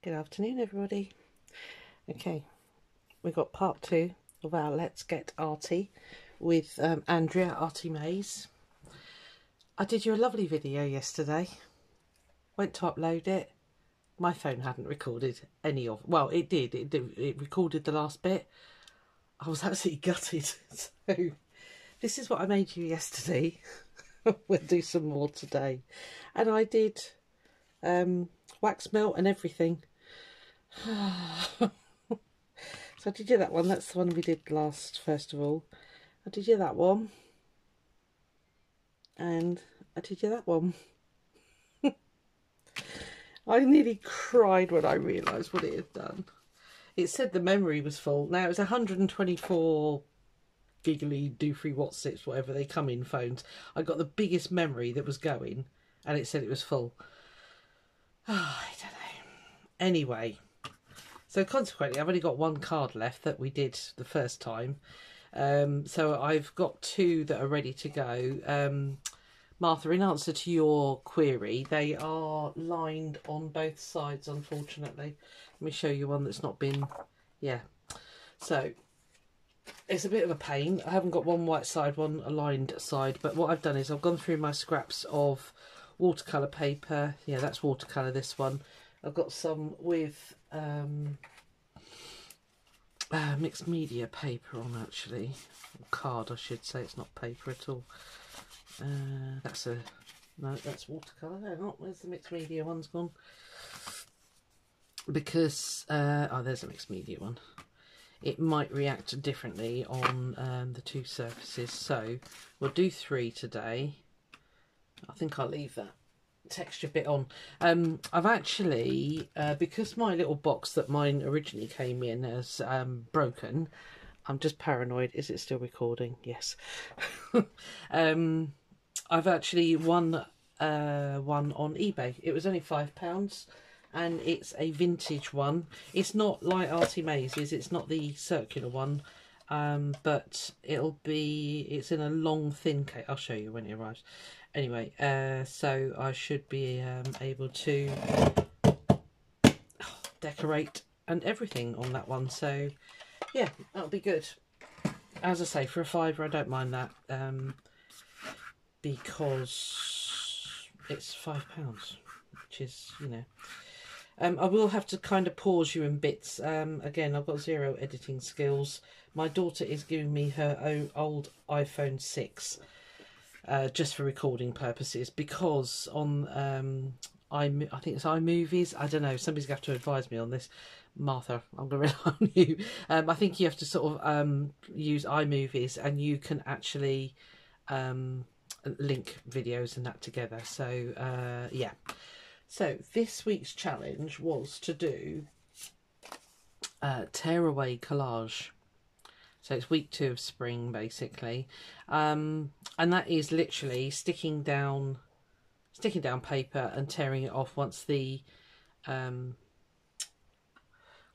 Good afternoon, everybody. Okay, we got part 2 of our Let's Get Arty with Andrea Artymaze. I did you a lovely video yesterday. Went to upload it. My phone hadn't recorded any of it. Well, it did. It recorded the last bit. I was absolutely gutted. So this is what I made you yesterday. We'll do some more today. And I did wax melt and everything. So I did you that one. That's the one we did last, first of all. I did you that one. And I did you that one. I nearly cried when I realised what it had done. It said the memory was full. Now, it was 124 giggly, doofy, whatsits, whatever they come in phones. I got the biggest memory that was going, and it said it was full. Oh, I don't know. Anyway, so consequently, I've only got one card left that we did the first time. So I've got 2 that are ready to go. Martha, in answer to your query, they are lined on both sides, unfortunately. Let me show you one that's not been... Yeah. So, it's a bit of a pain. I haven't got one white side, one aligned side. But what I've done is I've gone through my scraps of watercolour paper. Yeah, that's watercolour, this one. I've got some with mixed media paper on, actually. Or card, I should say. It's not paper at all. That's watercolour. They're not. Where's the mixed media one's gone? Because oh, there's a mixed media one. It might react differently on the 2 surfaces, so we'll do 3 today. I think I'll leave that texture bit on. I've actually, because my little box that mine originally came in has broken. I'm just paranoid. Is it still recording? Yes. I've actually won one on eBay. It was only £5 and it's a vintage one. It's not like Artymaze's, it's not the circular one, but it's in a long thin case. I'll show you when it arrives. Anyway, so I should be able to decorate and everything on that one. So yeah, that'll be good. As I say, for a £5, I don't mind that. Because it's £5, which is, you know. I will have to kind of pause you in bits. Again, I've got 0 editing skills. My daughter is giving me her own old iPhone 6 just for recording purposes, because on I think it's iMovies. I don't know. Somebody's going to have to advise me on this. Martha, I'm going to rely on you. I think you have to sort of use iMovies, and you can actually link videos and that together. So yeah. So this week's challenge was to do tearaway collage. So it's week 2 of spring, basically, and that is literally sticking down paper and tearing it off once the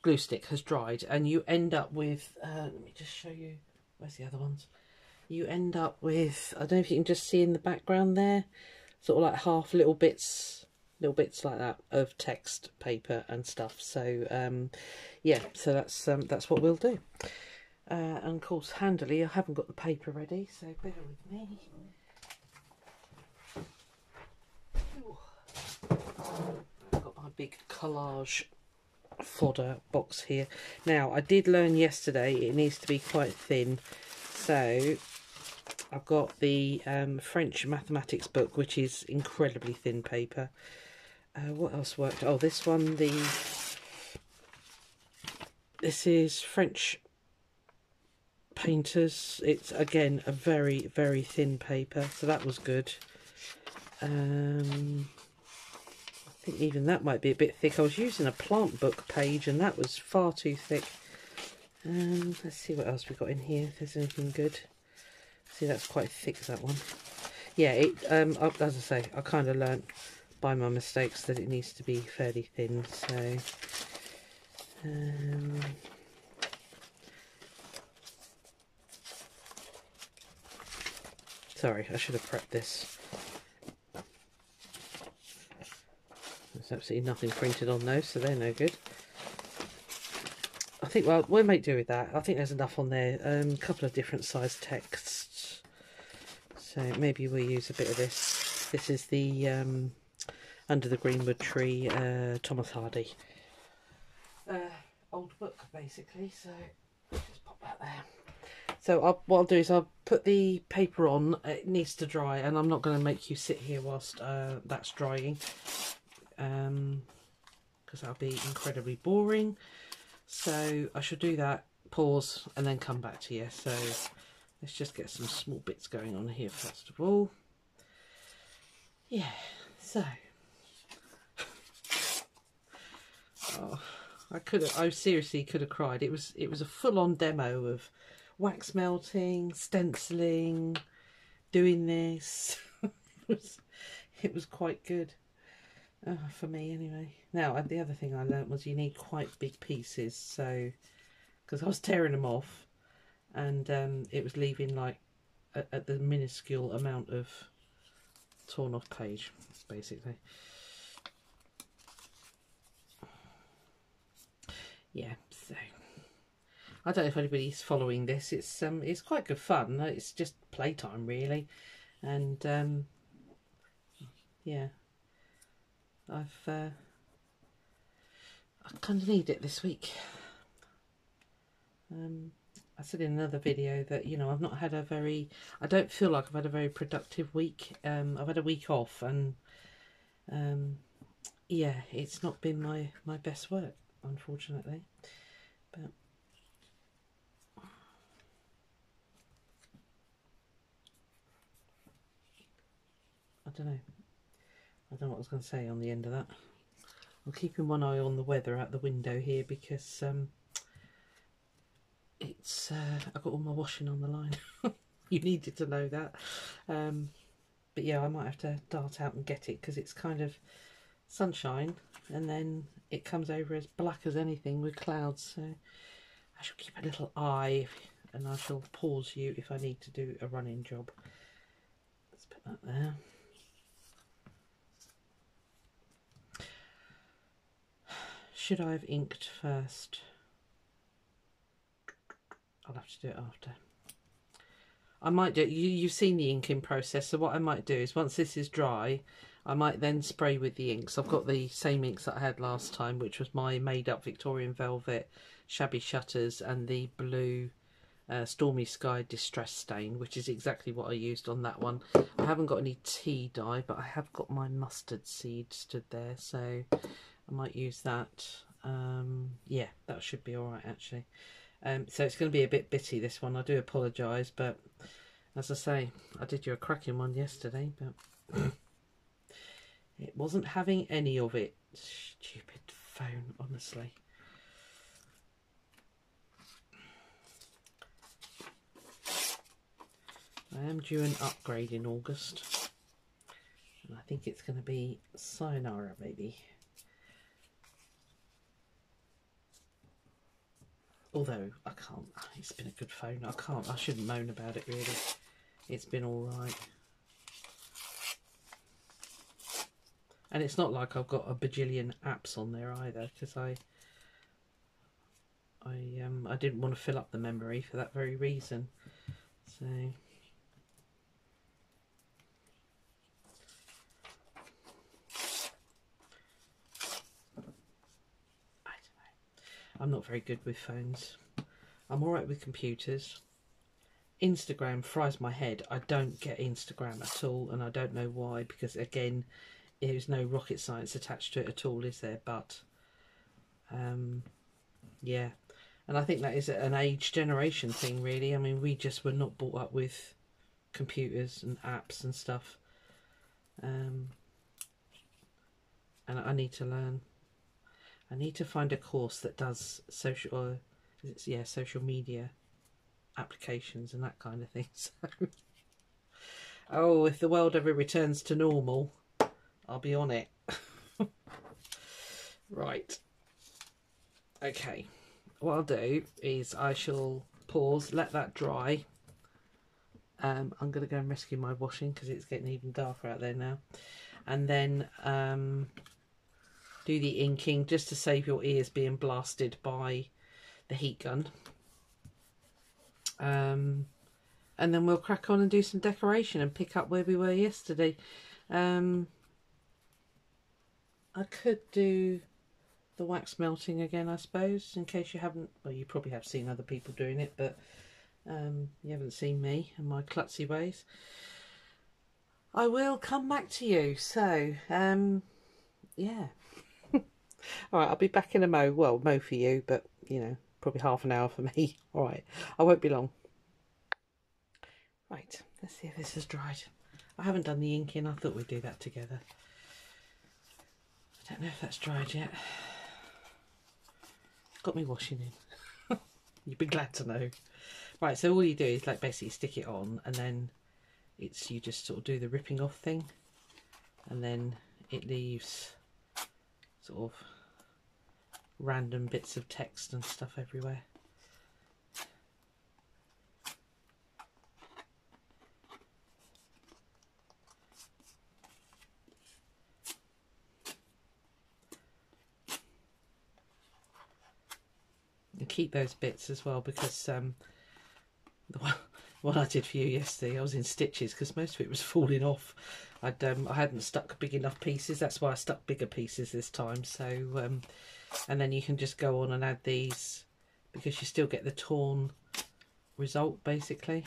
glue stick has dried, and you end up with let me just show you, where's the other ones. You end up with, I don't know if you can just see in the background there, sort of like half little bits like that of text paper and stuff. So yeah, so that's what we'll do. And of course, handily, I haven't got the paper ready, so bear with me. I've got my big collage fodder box here. Now, I did learn yesterday it needs to be quite thin, so I've got the French mathematics book, which is incredibly thin paper. What else worked? Oh, this one, this is French painters. It's again a very, very thin paper, so that was good. I think even that might be a bit thick. I was using a plant book page and that was far too thick. Let's see what else we've got in here, if there's anything good. See, that's quite thick, that one. Yeah, as I say, I kind of learnt by my mistakes that it needs to be fairly thin. So sorry, I should have prepped this. There's absolutely nothing printed on those, so they're no good. I think, well, we'll make do with that. I think there's enough on there. A couple of different size texts. So maybe we'll use a bit of this. This is the Under the Greenwood Tree, Thomas Hardy. Old book, basically. So just pop that there. So what I'll do is I'll put the paper on. It needs to dry, and I'm not going to make you sit here whilst that's drying. Because that'll be incredibly boring. So I should do that, pause, and then come back to you. So let's just get some small bits going on here first of all. Yeah, so I seriously could have cried. It was a full-on demo of wax melting, stenciling, doing this. it was quite good. For me anyway. Now the other thing I learnt was you need quite big pieces, so because I was tearing them off and it was leaving like at the minuscule amount of torn off page basically. Yeah, so I don't know if anybody's following this. It's quite good fun. It's just playtime really, and yeah. I kind of need it this week. I said in another video that, you know, I've not had I don't feel like I've had a very productive week. I've had a week off, and yeah, it's not been my best work, unfortunately. But I don't know. I don't know what I was going to say on the end of that. I'm keeping one eye on the weather out the window here because it's I've got all my washing on the line. You needed to know that. But yeah, I might have to dart out and get it because it's kind of sunshine and then it comes over as black as anything with clouds. So I shall keep a little eye and I shall pause you if I need to do a running job. Let's put that there. Should I have inked first? I'll have to do it after. I might do, you've seen the inking process, so what I might do is once this is dry, I might then spray with the inks. I've got the same inks that I had last time, which was my made up Victorian Velvet Shabby Shutters and the blue Stormy Sky Distress Stain, which is exactly what I used on that one. I haven't got any tea dye, but I have got my mustard seed stood there, so I might use that. Yeah, that should be alright actually. So it's going to be a bit bitty, this one. I do apologise, but as I say, I did you a cracking one yesterday, but it wasn't having any of it. Stupid phone, honestly. I am due an upgrade in August, and I think it's going to be sayonara, maybe. Although I can't, it's been a good phone. I shouldn't moan about it really. It's been alright. And it's not like I've got a bajillion apps on there either, because I didn't want to fill up the memory for that very reason. So I'm not very good with phones. I'm alright with computers. Instagram fries my head. I don't get Instagram at all, and I don't know why, because again, there's no rocket science attached to it at all, is there? But yeah, and I think that is an age generation thing really. I mean, we just were not brought up with computers and apps and stuff, and I need to learn. I need to find a course that does social media applications and that kind of thing. So, oh, if the world ever returns to normal, I'll be on it. Right. Okay. What I'll do is I shall pause, let that dry. I'm going to go and rescue my washing because it's getting even darker out there now. And then do the inking just to save your ears being blasted by the heat gun. And then we'll crack on and do some decoration and pick up where we were yesterday. I could do the wax melting again, I suppose, in case you haven't, well, you probably have seen other people doing it, but you haven't seen me and my klutzy ways. I will come back to you. So, yeah. All right, I'll be back in a mo. Well, mo for you, but, you know, probably half an hour for me. All right, I won't be long. Right, let's see if this has dried. I haven't done the inking. I thought we'd do that together. I don't know if that's dried yet. Got me washing in. You'd be glad to know. Right, so all you do is like basically stick it on, and then it's, you just sort of do the ripping off thing, and then it leaves sort of random bits of text and stuff everywhere. And keep those bits as well, because the one I did for you yesterday, I was in stitches because most of it was falling off. I hadn't stuck big enough pieces. That's why I stuck bigger pieces this time. So and then you can just go on and add these, because you still get the torn result basically.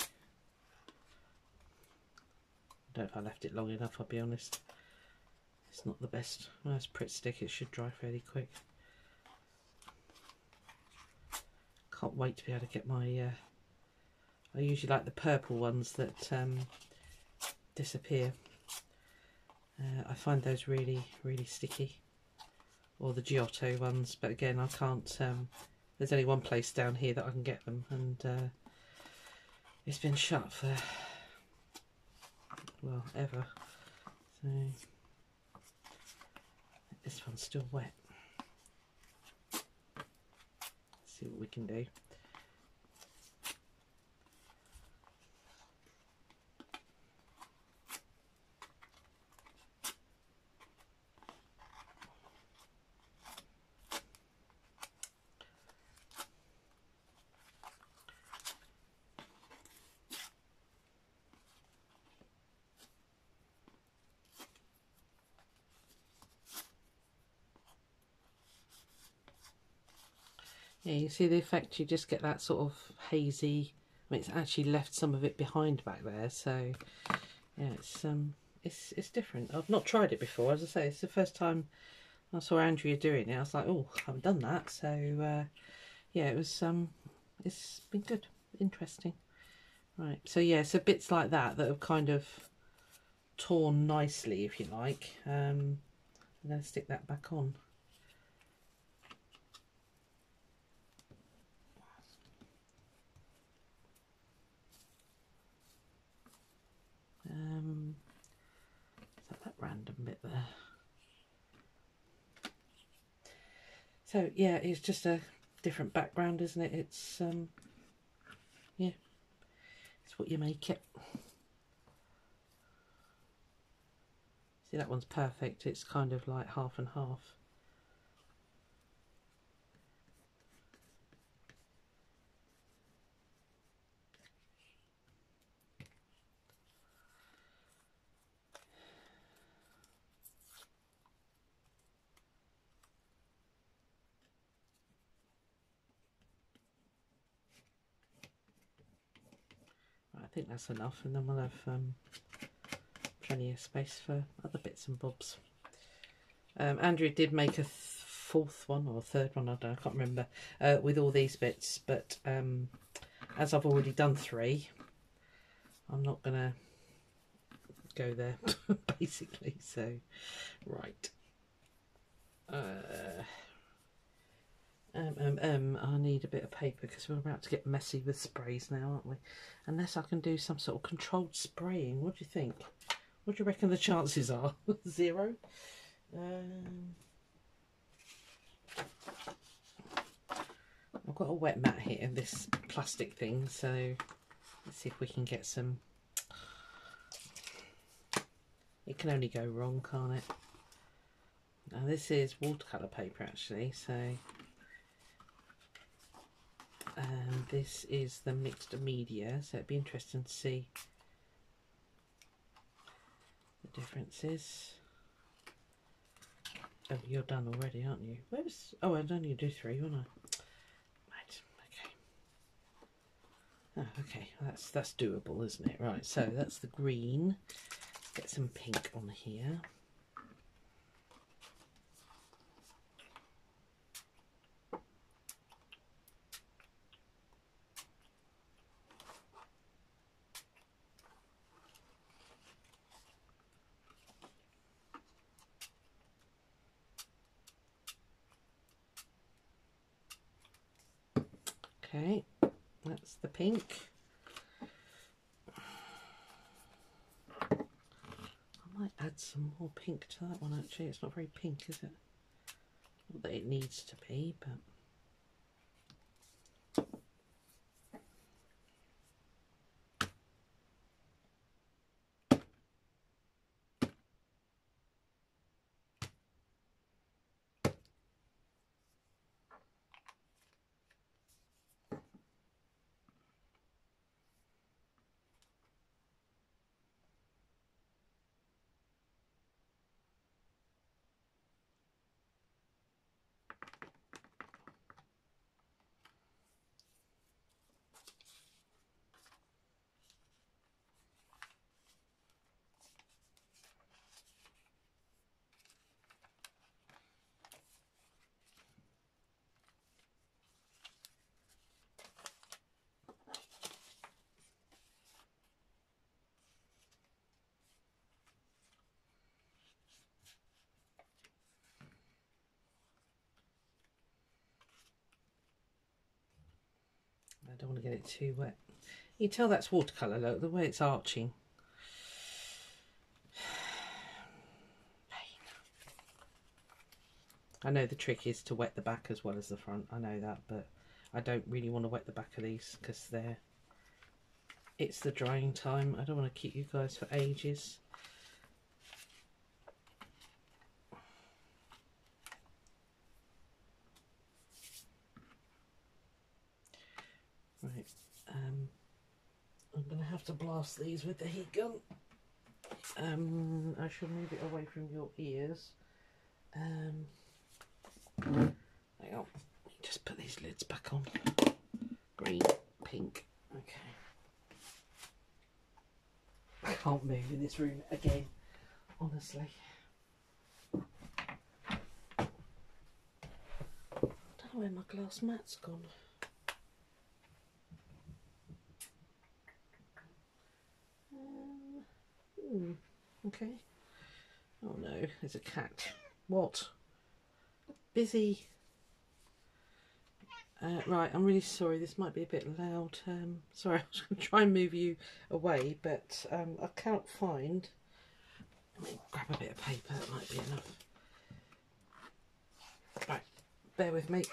I don't know if I left it long enough, I'll be honest. It's not the best. Well, it's Pritt stick, it should dry fairly quick. Can't wait to be able to get my I usually like the purple ones that disappear. I find those really sticky, or the Giotto ones, but again I can't, there's only one place down here that I can get them, and it's been shut for, well, ever. So this one's still wet. Let's see what we can do. Yeah, you see the effect, you just get that sort of hazy, I mean, it's actually left some of it behind back there, so yeah, it's different. I've not tried it before, as I say, it's the first time I saw Andrea doing it. I was like, oh, I haven't done that, so yeah, it was, it's been good, interesting. Right, so yeah, so bits like that have kind of torn nicely, if you like. I'm going to stick that back on. That random bit there. So yeah, it's just a different background, isn't it? It's yeah, it's what you make it. See, that one's perfect. It's kind of like half and half. I think that's enough, and then we'll have plenty of space for other bits and bobs. Andrea did make a fourth one or a third one, I can't remember, with all these bits, but as I've already done 3, I'm not gonna go there basically. So right, I need a bit of paper because we're about to get messy with sprays now, aren't we? Unless I can do some sort of controlled spraying. What do you think? What do you reckon the chances are? 0? I've got a wet mat here, this plastic thing, so let's see if we can get some. It can only go wrong, can't it? And this is watercolour paper actually, so this is the mixed media, so it'd be interesting to see the differences. Oh, you're done already, aren't you? Where's, oh, I'd only do 3, wouldn't I? Right, okay. Oh, okay, that's doable, isn't it? Right, so that's the green. Let's get some pink on here. Okay, that's the pink. I might add some more pink to that one actually. It's not very pink, is it? Not that it needs to be, but I don't want to get it too wet. You can tell that's watercolour, look, the way it's arching. I know the trick is to wet the back as well as the front, I know that, but I don't really want to wet the back of these because it's the drying time. I don't want to keep you guys for ages. Right, I'm going to have to blast these with the heat gun. I should move it away from your ears. Hang on, just put these lids back on. Green, pink, okay. I can't move in this room again, honestly. I don't know where my glass mat's gone. Okay. Oh no, there's a cat. What? Busy. Right, I'm really sorry, this might be a bit loud. Sorry, I was going to try and move you away, but I can't find... Let me grab a bit of paper, that might be enough. Right, bear with me.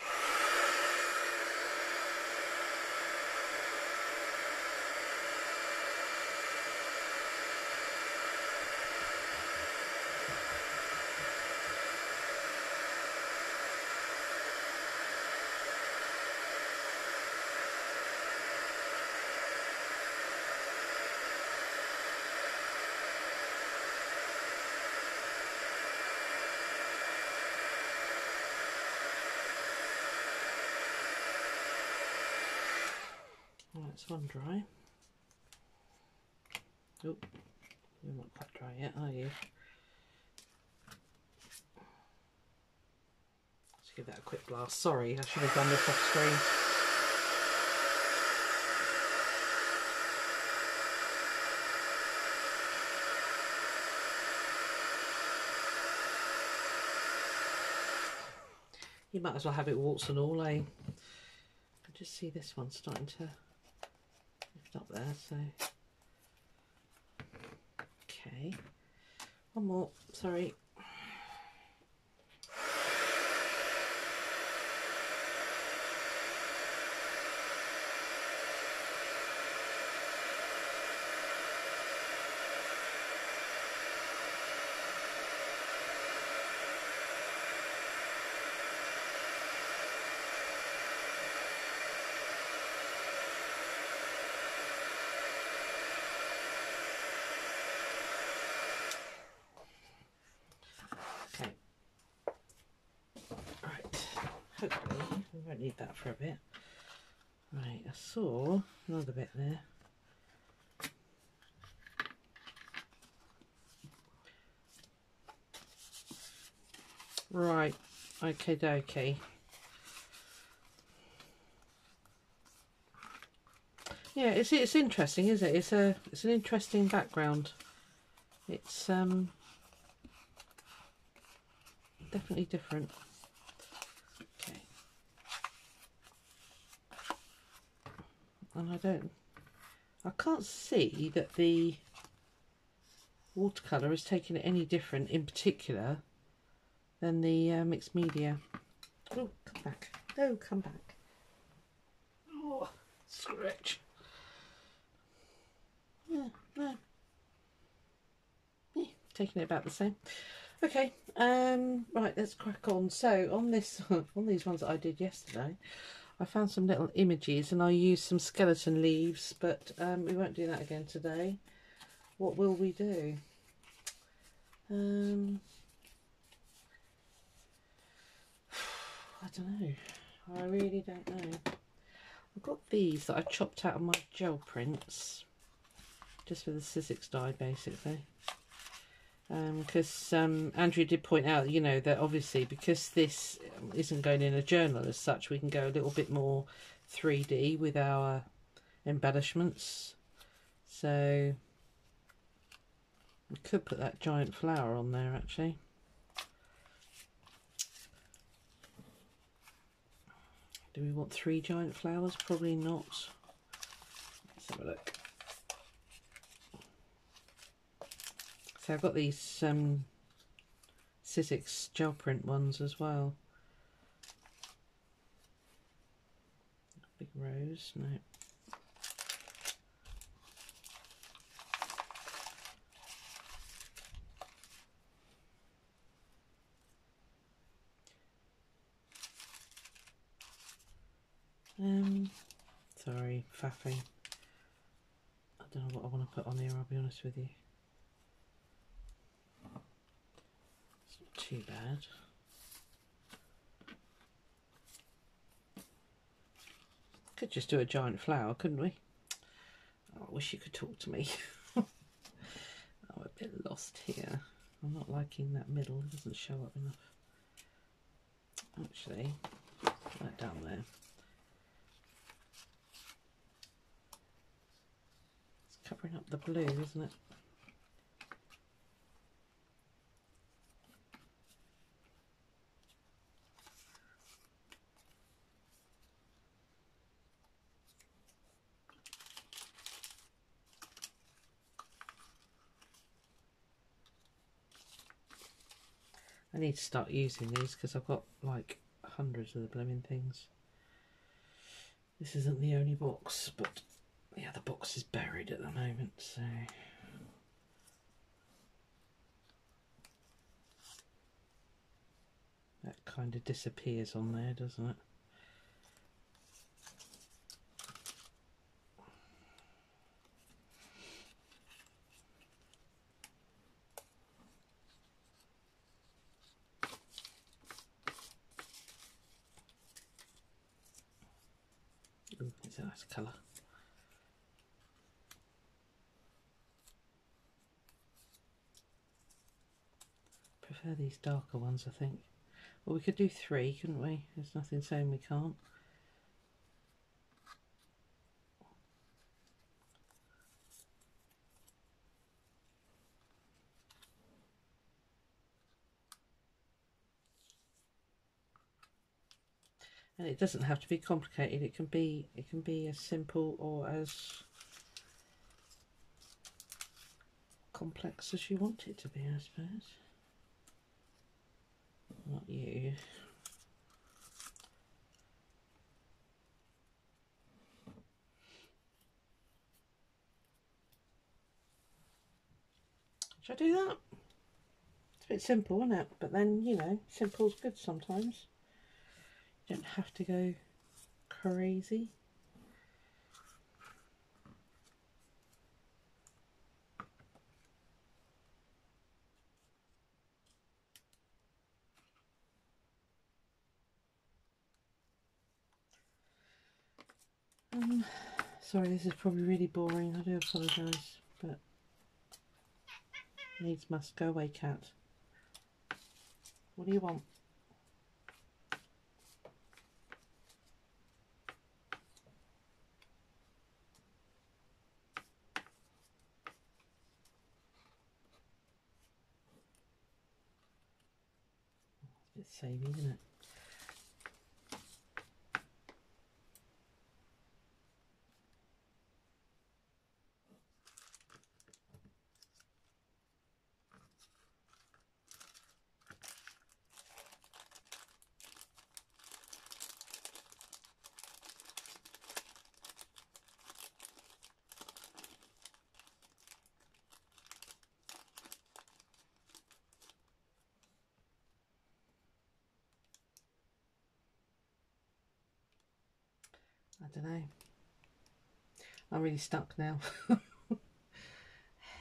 That's one dry. Oh, you're not quite dry yet, are you? Let's give that a quick blast. Sorry, I should have done this off screen. You might as well have it warts and all, eh? I can just see this one starting to lift up there, so... Okay. One more, sorry. hopefully we won't need that for a bit. Right, I saw another bit there. Right, okay dokie. Yeah, it's interesting, isn't it? It's an interesting background. It's definitely different. Okay. And I can't see that the watercolour is taking it any different in particular than the mixed media. Oh, come back. No, come back. Oh, stretch. Yeah, no. Yeah, taking it about the same. Okay, right, let's crack on. So on this, on these ones that I did yesterday, I found some little images and I used some skeleton leaves, but we won't do that again today. What will we do? I don't know. I really don't know. I've got these that I chopped out of my gel prints, just with a Sizzix die basically. Because Andrew did point out, you know, that obviously because this isn't going in a journal as such, we can go a little bit more 3D with our embellishments. So we could put that giant flower on there actually. Do we want 3 giant flowers? Probably not. Let's have a look. So I've got these Sizzix gel print ones as well. Big rose, no. Sorry, faffing. I don't know what I want to put on here, I'll be honest with you. It's not too bad. Could just do a giant flower, couldn't we? Oh, I wish you could talk to me. I'm a bit lost here. I'm not liking that middle, it doesn't show up enough. Actually, put that down there. It's covering up the blue, isn't it? I need to start using these because I've got like hundreds of the blooming things. This isn't the only box, but yeah, the box is buried at the moment, so that kind of disappears on there, doesn't it? Ooh, it's a nice colour. Prefer these darker ones, I think. Well, we could do 3, couldn't we? There's nothing saying we can't. And it doesn't have to be complicated. It can be as simple or as complex as you want it to be, I suppose. Not you. Should I do that? It's a bit simple, isn't it? But then, you know, simple's good sometimes. You don't have to go crazy. Sorry, this is probably really boring. I do apologise, but needs must. Go away, cat. What do you want? It's a bit samey, isn't it? I don't know. I'm really stuck now.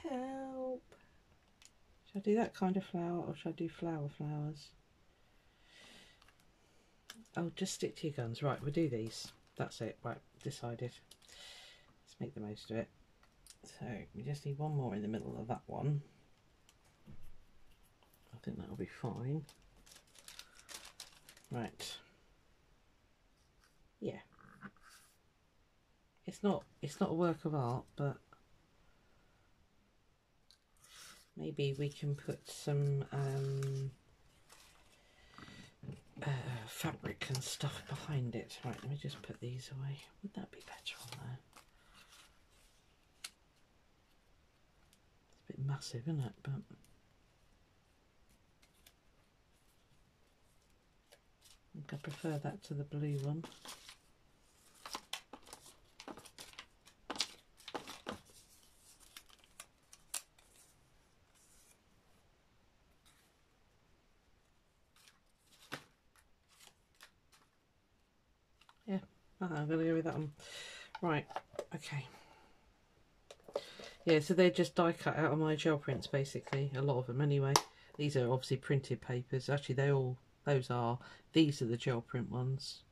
Help! Should I do that kind of flower or should I do flowers? Oh, just stick to your guns. Right, we'll do these. That's it. Right, decided. Let's make the most of it. So we just need one more in the middle of that one. I think that'll be fine. Right. Yeah. It's not a work of art, but maybe we can put some fabric and stuff behind it. Right, let me just put these away. Would that be better on there? It's a bit massive, isn't it? But I think I prefer that to the blue one. Yeah, I'm going to go with that one. Right, okay. Yeah, so they're just die cut out of my gel prints, basically. A lot of them anyway. These are obviously printed papers. Actually, these are the gel print ones.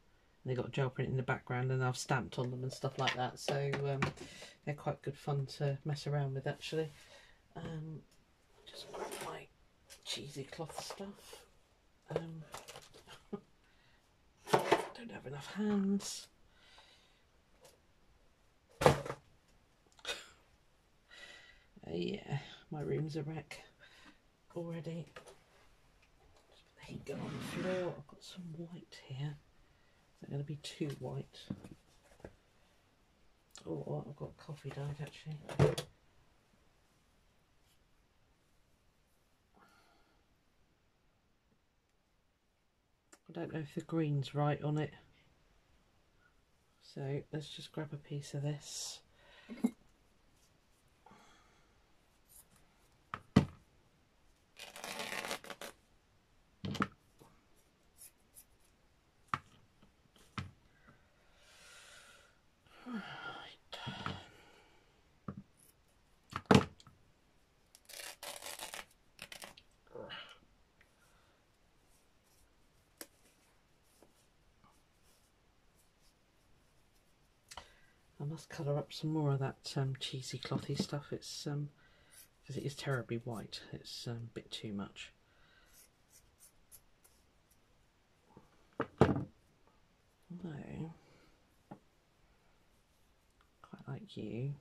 They got gel print in the background and I've stamped on them and stuff like that. So they're quite good fun to mess around with, actually. Just grab my cheesy cloth stuff. Don't have enough hands. Yeah, my room's a wreck already. Just put the heat gun on the floor. I've got some white here. Is that going to be too white? Oh, I've got coffee dyed actually. I don't know if the green's right on it. So let's just grab a piece of this. I must colour up some more of that cheesy clothy stuff. It's because it is terribly white. It's a bit too much. Although, quite like you.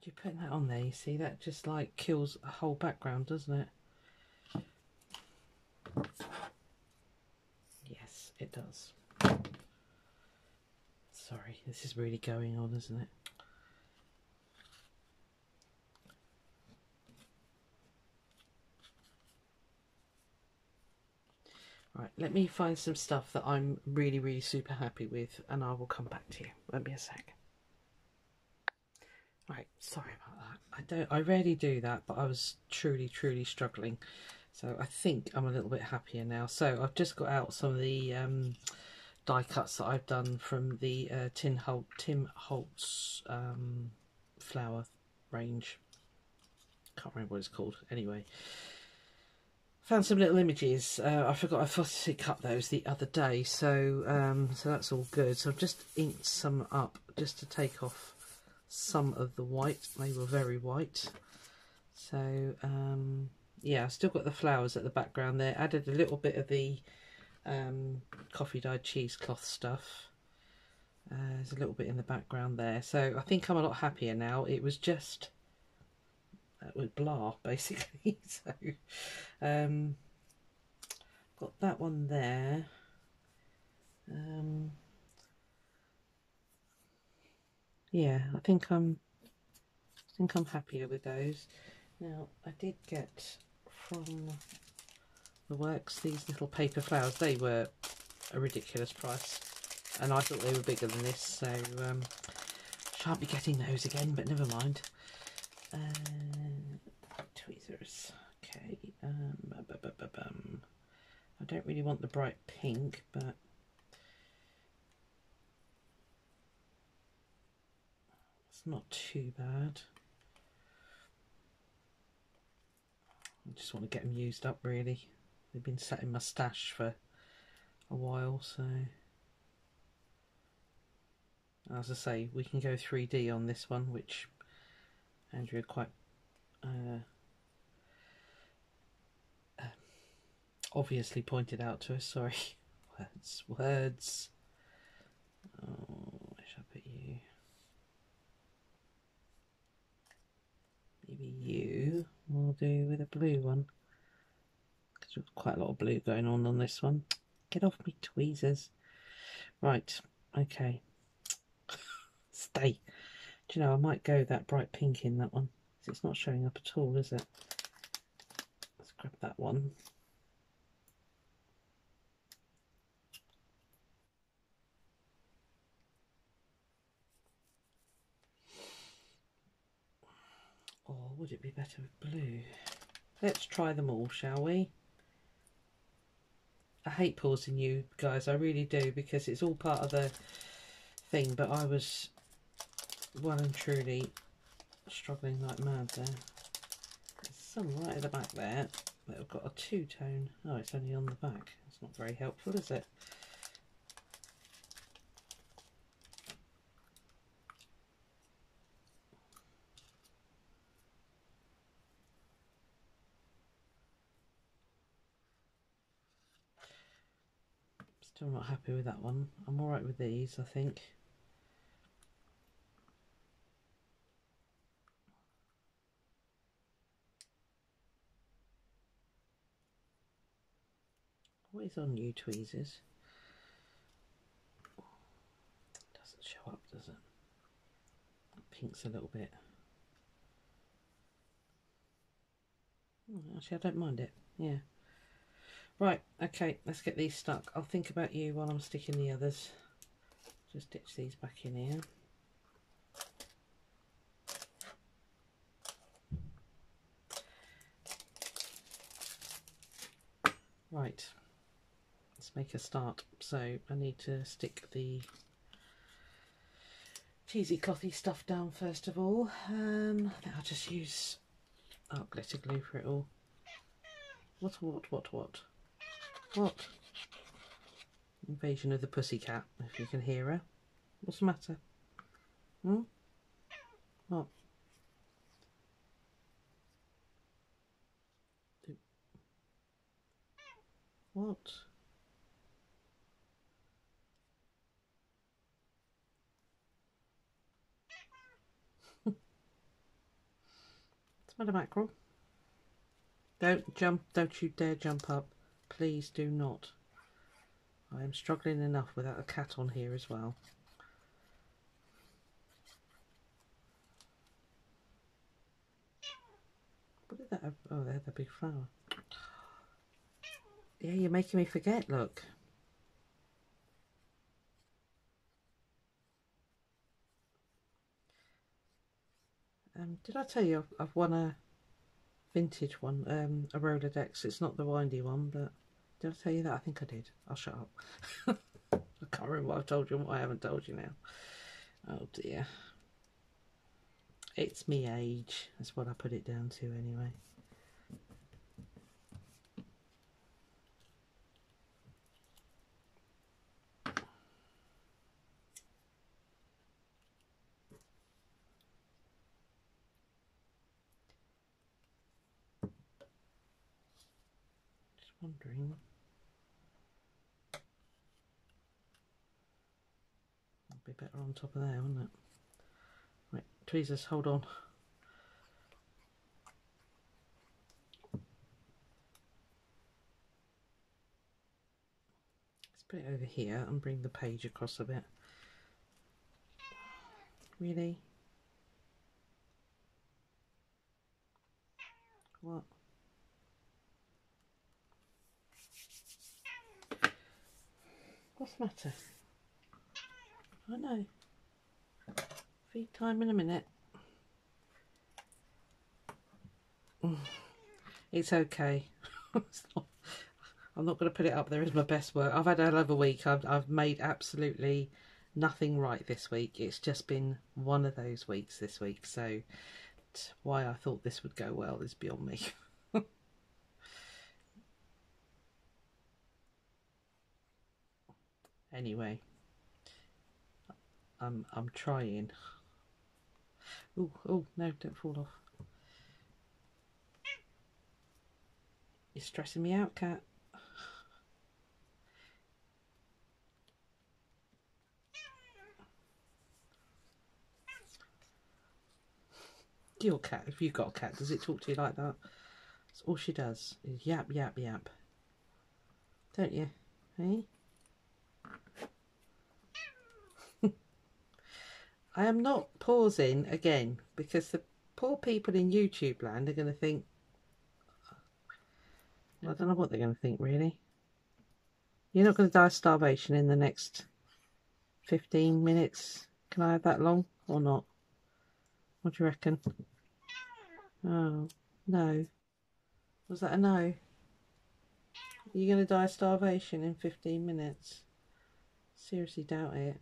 You putting that on there, you see that just like kills a whole background, doesn't it? Yes, it does. Sorry, this is really going on, isn't it? Right, let me find some stuff that I'm really super happy with, and I will come back to you. Won't be a sec. Right, sorry about that. I rarely do that, but I was truly struggling. So I think I'm a little bit happier now. So I've just got out some of the die cuts that I've done from the Tim Holtz flower range. Can't remember what it's called. Anyway, found some little images. I forgot I fussily cut those the other day, so so that's all good. So I've just inked some up just to take off some of the white. They were very white. So yeah, I've still got the flowers at the background there. Added a little bit of the coffee dyed cheesecloth stuff. There's a little bit in the background there. So I think I'm a lot happier now. It was just with blah basically. So got that one there. Yeah, I think I'm happier with those. Now I did get from the works these little paper flowers. They were a ridiculous price, and I thought they were bigger than this, so shan't be getting those again, but never mind. Tweezers. Okay. I don't really want the bright pink, but it's not too bad. I just want to get them used up, really. They've been sat in my stash for a while, so as I say, we can go 3D on this one, which Andrea quite obviously pointed out to us. Sorry, words. Oh, where should I put you? Maybe you will do with a blue one, because there's quite a lot of blue going on this one. Get off me, tweezers. Right, okay. Stay. Do you know, I might go that bright pink in that one, because it's not showing up at all, is it? Let's grab that one. Or would it be better with blue? Let's try them all, shall we? I hate pausing you guys, I really do, because it's all part of the thing, but I was well and truly struggling like mad there. There's some right at the back there that have got a two-tone. Oh, it's only on the back. It's not very helpful, is it? Still not happy with that one. I'm alright with these, I think. What is on you, tweezers? Doesn't show up, does it? Pink's a little bit. Oh, actually, I don't mind it. Yeah. Right, okay, let's get these stuck. I'll think about you while I'm sticking the others. Just ditch these back in here. Right, let's make a start. So I need to stick the cheesy clothy stuff down first of all. I think I'll just use glitter glue for it all. What? What? Invasion of the pussycat, if you can hear her. What's the matter? Hmm? What? What? What's the matter, mackerel? Don't jump, don't you dare jump up. Please do not. I am struggling enough without a cat on here as well. What did that have? Oh, they had that big flower. Yeah, you're making me forget, look. Did I tell you I've won a vintage one, a Rolodex? It's not the windy one, but did I tell you that? I think I did. I'll shut up. I can't remember what I've told you and what I haven't told you now. Oh dear. It's me age. That's what I put it down to anyway. Just wondering. It'd be better on top of there, wouldn't it? Right, tweezers, hold on. Let's put it over here and bring the page across a bit. Really? What? What's the matter? I know. Feed time in a minute. It's okay. I'm not going to put it up there as my best work. I've had a hell of a week. I've made absolutely nothing right this week. It's just been one of those weeks this week. So why I thought this would go well is beyond me. Anyway, I'm trying. Oh no, don't fall off. You're stressing me out, cat. Your cat, if you've got a cat, does it talk to you like that? That's all she does is yap, yap, yap. Don't you? Hey? I am not pausing again because the poor people in YouTube land are going to think, I don't know what they're going to think really. You're not going to die of starvation in the next 15 minutes. Can I have that long or not? What do you reckon? Oh, no. Was that a no? You're going to die of starvation in 15 minutes? Seriously doubt it.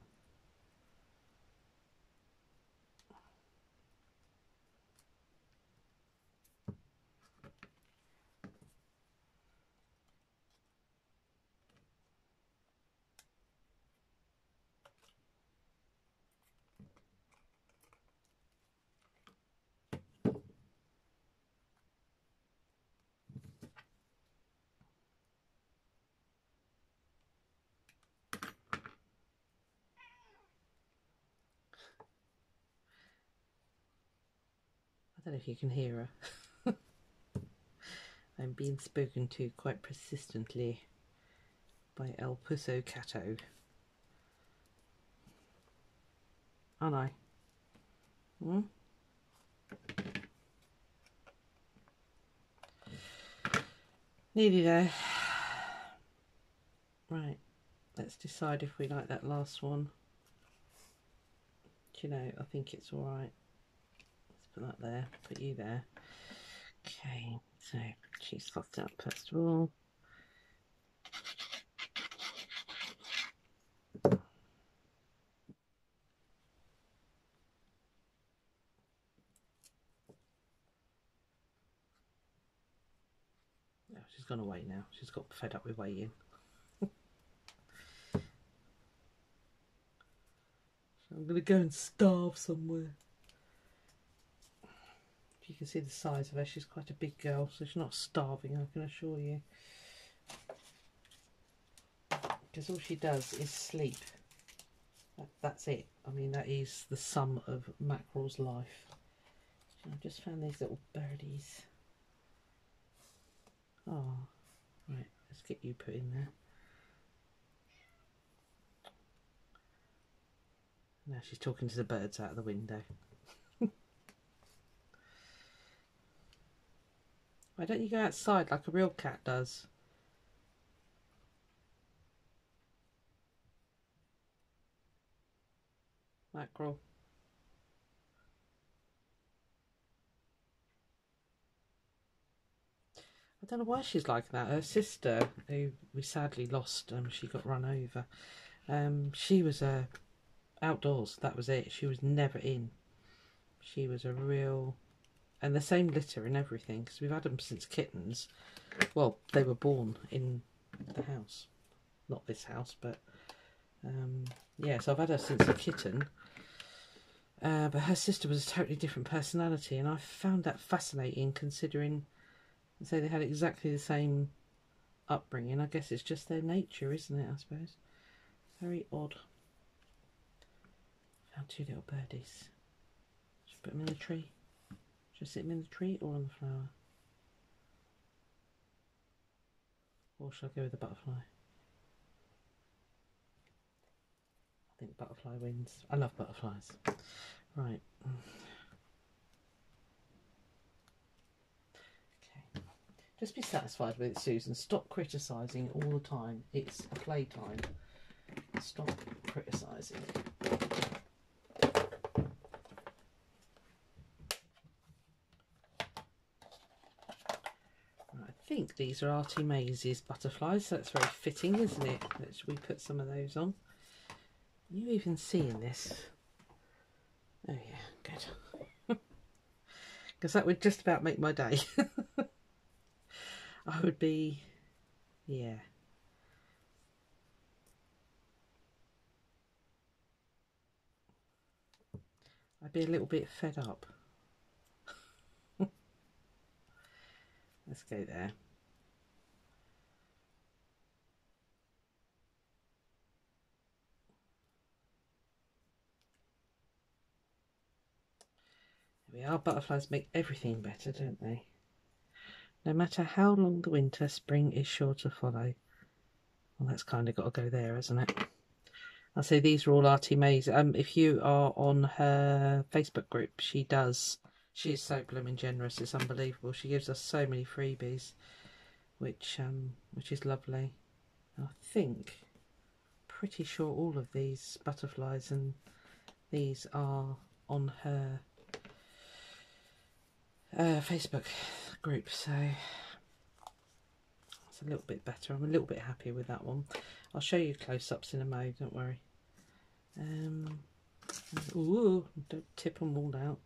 I don't know if you can hear her. I'm being spoken to quite persistently by El Puso Cato. Aren't I? Hmm? Nearly there. Right, let's decide if we like that last one. Do you know, I think it's alright. Let's put that there, put you there. Okay, so she's fucked up first of all. Oh, she's gone away now. She's got fed up with waiting. I'm going to go and starve somewhere. You can see the size of her. She's quite a big girl, so she's not starving, I can assure you. Because all she does is sleep. That's it. I mean, that is the sum of Mackerel's life. I've just found these little birdies. Oh, right. Let's get you put in there. Now she's talking to the birds out of the window. Why don't you go outside like a real cat does? mackerel. I don't know why she's like that. Her sister, who we sadly lost, she got run over. She was outdoors, that was it. She was never in. She was a real... And the same litter and everything, because we've had them since kittens. Well, they were born in the house. Not this house, but... yeah, so I've had her since a kitten. But her sister was a totally different personality, and I found that fascinating, considering... So they had exactly the same upbringing. I guess it's just their nature, isn't it, I suppose? Very odd. Found two little birdies. Should I put them in the tree? Should I sit them in the tree or on the flower? Or should I go with the butterfly? I think butterfly wins. I love butterflies. Right. Okay. Just be satisfied with it, Susan. Stop criticising all the time. It's playtime. Stop criticising. I think these are Artymaze's butterflies, so that's very fitting, isn't it? Let's we put some of those on. Are you even seeing this? Oh yeah, good. Because that would just about make my day. I would be, yeah. I'd be a little bit fed up. Let's go there. There we are. Butterflies make everything better, don't they? No matter how long the winter, spring is sure to follow. Well, that's kind of got to go there, hasn't it? I'll say these are all Artymaze. If you are on her Facebook group, she is so blooming generous. It's unbelievable. She gives us so many freebies, which is lovely. I think, pretty sure all of these butterflies and these are on her Facebook group, so it's a little bit better. I'm a little bit happy with that one. I'll show you close-ups in a mo, don't worry. Ooh, don't tip them all out.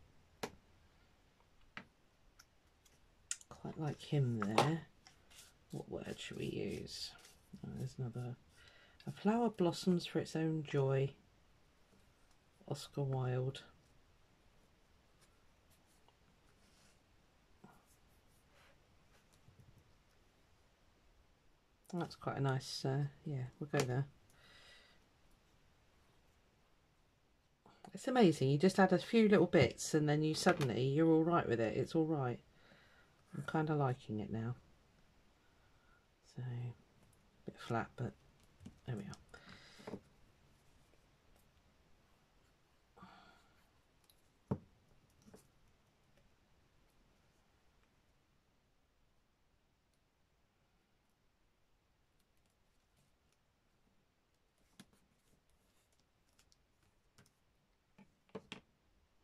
Quite like him there. What word should we use? Oh, there's another. A flower blossoms for its own joy. Oscar Wilde. That's quite a nice, yeah, we'll go there. It's amazing, you just add a few little bits and then you're all right with it. It's all right. I'm kind of liking it now. So, a bit flat, but there we are.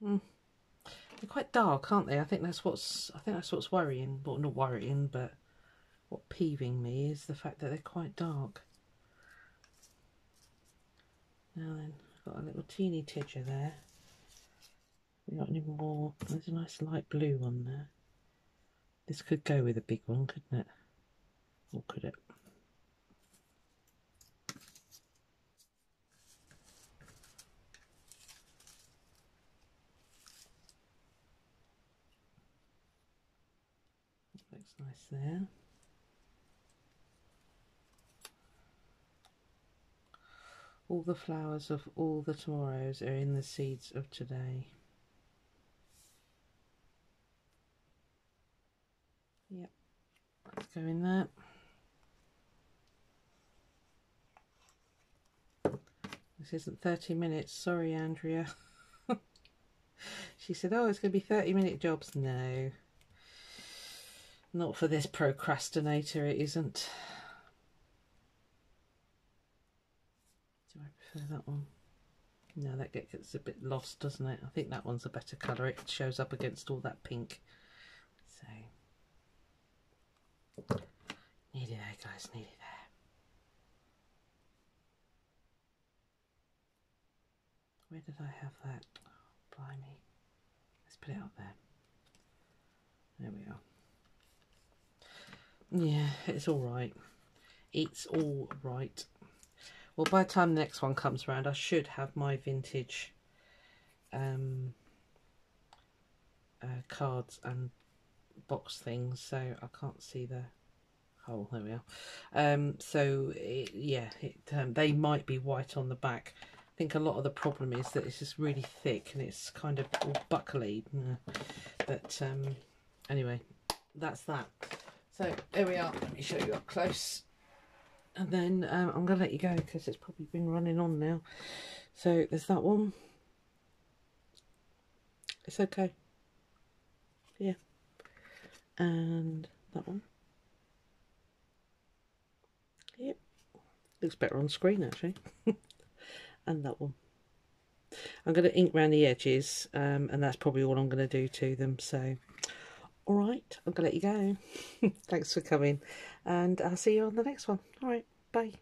They're quite dark, aren't they? I think that's what's worrying. Well, not worrying, but what peeving me is the fact that they're quite dark. Now then, I've got a little teeny tidger there. We got any more? There's a nice light blue one there. This could go with a big one, couldn't it? Or could it? Looks nice there. All the flowers of all the tomorrows are in the seeds of today. Yep, let's go in there. This isn't 30 minutes, sorry Andrea. She said, oh, it's going to be 30-minute jobs. No, not for this procrastinator, it isn't. Do I prefer that one? No, that gets a bit lost, doesn't it? I think that one's a better colour. It shows up against all that pink. So, nearly there, guys, nearly there. Where did I have that? Oh, blimey. Let's put it out there. There we are. Yeah, it's all right. It's all right. Well, by the time the next one comes around, I should have my vintage cards and box things. So I can't see the hole. There we are. So they might be white on the back. I think a lot of the problem is that it's just really thick and it's kind of all buckly. But anyway, that's that. So there we are. Let me show you up close. And then I'm going to let you go because it's probably been running on now. So there's that one. It's okay. Yeah. And that one. Yep. Looks better on screen actually. And that one. I'm going to ink around the edges and that's probably all I'm going to do to them. So, alright, I'm going to let you go. Thanks for coming and I'll see you on the next one. Alright, bye.